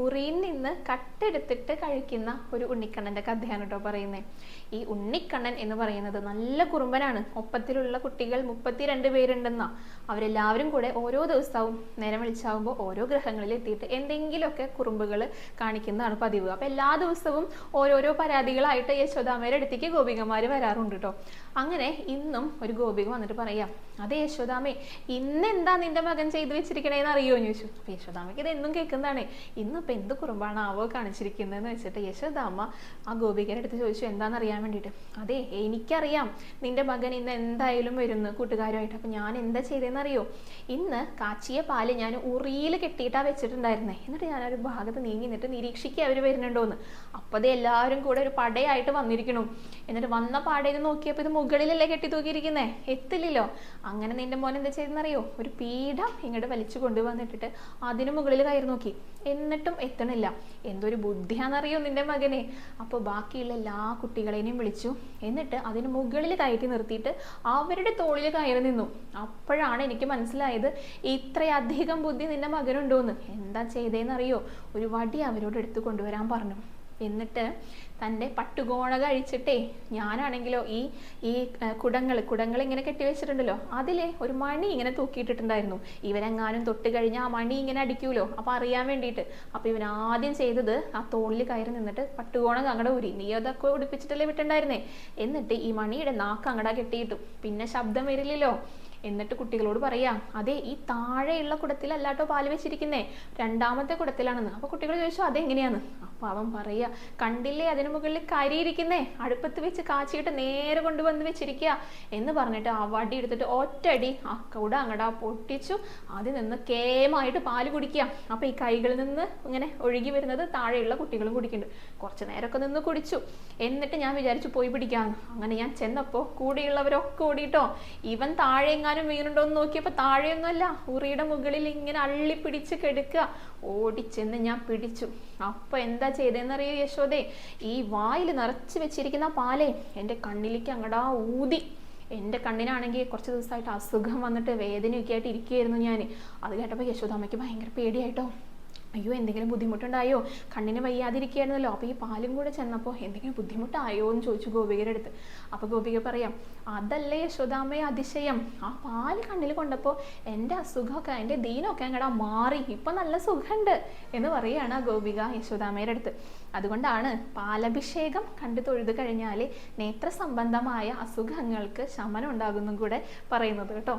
ഉറിയിൽ നിന്ന് കട്ടെടുത്തിട്ട് കഴിക്കുന്ന ഒരു ഉണ്ണിക്കണ്ണന്റെ കഥയാണ് കേട്ടോ പറയുന്നത്. ഈ ഉണ്ണിക്കണ്ണൻ എന്ന് പറയുന്നത് നല്ല കുറുമ്പനാണ്. ഒപ്പത്തിലുള്ള കുട്ടികൾ 32 പേരുണ്ടെന്നാ. അവരെല്ലാവരും കൂടെ ഓരോ ദിവസവും നേരം വിളിച്ചാവുമ്പോൾ ഓരോ ഗ്രഹങ്ങളിൽ എത്തിയിട്ട് എന്തെങ്കിലുമൊക്കെ കുറുമ്പുകൾ കാണിക്കുന്നതാണ് പതിവ്. അപ്പൊ എല്ലാ ദിവസവും ഓരോരോ പരാതികളായിട്ട് യശോദാമ്മയുടെ അടുത്തേക്ക് ഗോപികമാര് വരാറുണ്ട് കേട്ടോ. അങ്ങനെ ഇന്നും ഒരു ഗോപിക വന്നിട്ട് പറയാം, അതെ യശോദാമ്മേ, ഇന്ന് എന്താ നിന്റെ മകൻ ചെയ്തു വെച്ചിരിക്കണേന്ന് അറിയുമോ ചോദിച്ചു. അപ്പൊ യശോദാമ്മയ്ക്ക് ഇത് എന്നും കേൾക്കുന്നതാണ്. ഇന്നിപ്പോ എന്ത് കുറുമ്പാണ് ആവോ കാണിച്ചിരിക്കുന്നതെന്ന് വെച്ചിട്ട് യശോദാമ്മ ആ ഗോപികയുടെ അടുത്ത് ചോദിച്ചു എന്താണെന്ന് അറിയാൻ വേണ്ടിയിട്ട്. അതെ, എനിക്കറിയാം നിന്റെ മകൻ ഇന്ന് എന്തായാലും വരുന്നു കൂട്ടുകാരുമായിട്ട്. അപ്പൊ ഞാൻ എന്താ ചെയ്തതെന്ന് അറിയോ? ഇന്ന് കാച്ചിയ പാല് ഞാൻ ഉറിയിൽ കെട്ടിയിട്ടാ വെച്ചിട്ടുണ്ടായിരുന്നേ. എന്നിട്ട് ഞാനൊരു ഭാഗത്ത് നീങ്ങി നിന്നിട്ട് നിരീക്ഷിക്കുക അവർ വരുന്നുണ്ടോന്ന്. അപ്പതേ എല്ലാവരും കൂടെ ഒരു പടയായിട്ട് വന്നിരിക്കണു. എന്നിട്ട് വന്ന പാടയിൽ നോക്കിയപ്പോൾ ഇത് മുകളിലല്ലേ കെട്ടി തൂക്കിയിരിക്കുന്നേ, എത്തില്ലല്ലോ. അങ്ങനെ നിന്റെ മോൻ എന്താ ചെയ്തെന്നറിയോ? ഒരു പീഠം ഇങ്ങോട്ട് വലിച്ചു കൊണ്ടുവന്നിട്ടിട്ട് അതിന് മുകളിൽ കയറി നോക്കി. എന്നിട്ടും എത്തണില്ല. എന്തൊരു ബുദ്ധിയാണെന്നറിയോ നിന്റെ മകനെ. അപ്പോൾ ബാക്കിയുള്ള എല്ലാ കുട്ടികളെയും വിളിച്ചു. എന്നിട്ട് അതിന് മുകളിൽ കയറ്റി നിർത്തിയിട്ട് അവരുടെ തോളിൽ കയറി നിന്നു. അപ്പോഴാണ് എനിക്ക് മനസ്സിലായത് ഇത്രയധികം ബുദ്ധി നിന്റെ മകനുണ്ടോന്ന്. എന്താ ചെയ്തേന്നറിയോ? ഒരു വടി അവരോട് എടുത്തു കൊണ്ടുവരാൻ പറഞ്ഞു. എന്നിട്ട് തൻ്റെ പട്ടുകോണ കഴിച്ചിട്ടേ, ഞാനാണെങ്കിലോ ഈ കുടങ്ങൾ ഇങ്ങനെ കെട്ടിവെച്ചിട്ടുണ്ടല്ലോ, അതിലെ ഒരു മണി ഇങ്ങനെ തൂക്കിയിട്ടിട്ടുണ്ടായിരുന്നു. ഇവരെങ്ങാനും തൊട്ട് കഴിഞ്ഞാൽ ആ മണി ഇങ്ങനെ അടിക്കൂലോ, അപ്പൊ അറിയാൻ വേണ്ടിയിട്ട്. അപ്പൊ ഇവൻ ആദ്യം ചെയ്തത് ആ തോളിൽ കയറി നിന്നിട്ട് പട്ടുകോണം അങ്ങടെ ഊരി. നീ അതൊക്കെ ഉടുപ്പിച്ചിട്ടല്ലേ വിട്ടുണ്ടായിരുന്നേ. എന്നിട്ട് ഈ മണിയുടെ നാക്ക് അങ്ങടാ കെട്ടിയിട്ടു. പിന്നെ ശബ്ദം വരില്ലല്ലോ. എന്നിട്ട് കുട്ടികളോട് പറയാ, അതെ, ഈ താഴെയുള്ള കുടത്തിലല്ലാട്ടോ പാല് വെച്ചിരിക്കുന്നേ, രണ്ടാമത്തെ കുടത്തിലാണെന്ന്. അപ്പൊ കുട്ടികൾ ചോദിച്ചു അതെങ്ങനെയാന്ന്. അപ്പൊ അവൻ പറയാ, കണ്ടില്ലേ അതിന് മുകളിൽ കരിയിരിക്കുന്നേ, അടുപ്പത്ത് വെച്ച് കാച്ചിയിട്ട് നേരെ കൊണ്ടുവന്ന് വെച്ചിരിക്കുക എന്ന് പറഞ്ഞിട്ട് ആ വടി എടുത്തിട്ട് ഒറ്റടി ആ കുട അങ്ങടാ പൊട്ടിച്ചു. അതിൽ നിന്ന് കേമായിട്ട് പാല് കുടിക്കുക. അപ്പൊ ഈ കൈകളിൽ നിന്ന് ഇങ്ങനെ ഒഴുകി വരുന്നത് താഴെയുള്ള കുട്ടികളും കുടിക്കുന്നുണ്ട്. കുറച്ചു നേരമൊക്കെ നിന്ന് കുടിച്ചു. എന്നിട്ട് ഞാൻ വിചാരിച്ചു പോയി പിടിക്കാന്ന്. അങ്ങനെ ഞാൻ ചെന്നപ്പോ കൂടെയുള്ളവരൊക്കെ ഓടിയിട്ടോ. ഇവൻ താഴെ വീണുണ്ടോ എന്ന് നോക്കിയപ്പോ താഴെയൊന്നുമല്ല, ഉറിയുടെ മുകളിൽ ഇങ്ങനെ അള്ളി പിടിച്ച് കെടുക്കുക. ഓടിച്ചെന്ന് ഞാൻ പിടിച്ചു. അപ്പൊ എന്താ ചെയ്തതെന്നറിയോ യശോദേ? ഈ വായിൽ നിറച്ച് വെച്ചിരിക്കുന്ന പാലേ എൻ്റെ കണ്ണിലേക്ക് അങ്ങടാ ഊതി. എൻ്റെ കണ്ണിനാണെങ്കിൽ കുറച്ച് ദിവസമായിട്ട് അസുഖം വന്നിട്ട് വേദനയൊക്കെ ആയിട്ട് ഇരിക്കുകയായിരുന്നു ഞാൻ. അത് കേട്ടപ്പോൾ യശോദാമ്മയ്ക്ക് ഭയങ്കര പേടിയായിട്ടോ. അയ്യോ, എന്തെങ്കിലും ബുദ്ധിമുട്ടുണ്ടായോ? കണ്ണിന് വയ്യാതിരിക്കുകയായിരുന്നല്ലോ. അപ്പോൾ ഈ പാലും കൂടെ ചെന്നപ്പോൾ എന്തെങ്കിലും ബുദ്ധിമുട്ടായോ എന്ന് ചോദിച്ചു ഗോപികയുടെ അടുത്ത്. അപ്പോൾ ഗോപിക പറയാം, അതല്ലേ യശോദാമ്മയെ അതിശയം, ആ പാല് കണ്ണിൽ കൊണ്ടപ്പോൾ എൻ്റെ അസുഖമൊക്കെ എൻ്റെ ദീനമൊക്കെ അങ്ങടാ മാറി, ഇപ്പം നല്ല സുഖമുണ്ട് എന്ന് പറയുകയാണ് ആ ഗോപിക യശോദാമ്മയുടെ അടുത്ത്. അതുകൊണ്ടാണ് പാലഭിഷേകം കണ്ടു തൊഴുത് കഴിഞ്ഞാൽ നേത്ര സംബന്ധമായ അസുഖങ്ങൾക്ക് ശമനം ഉണ്ടാകുന്നും കൂടെ പറയുന്നത് കേട്ടോ.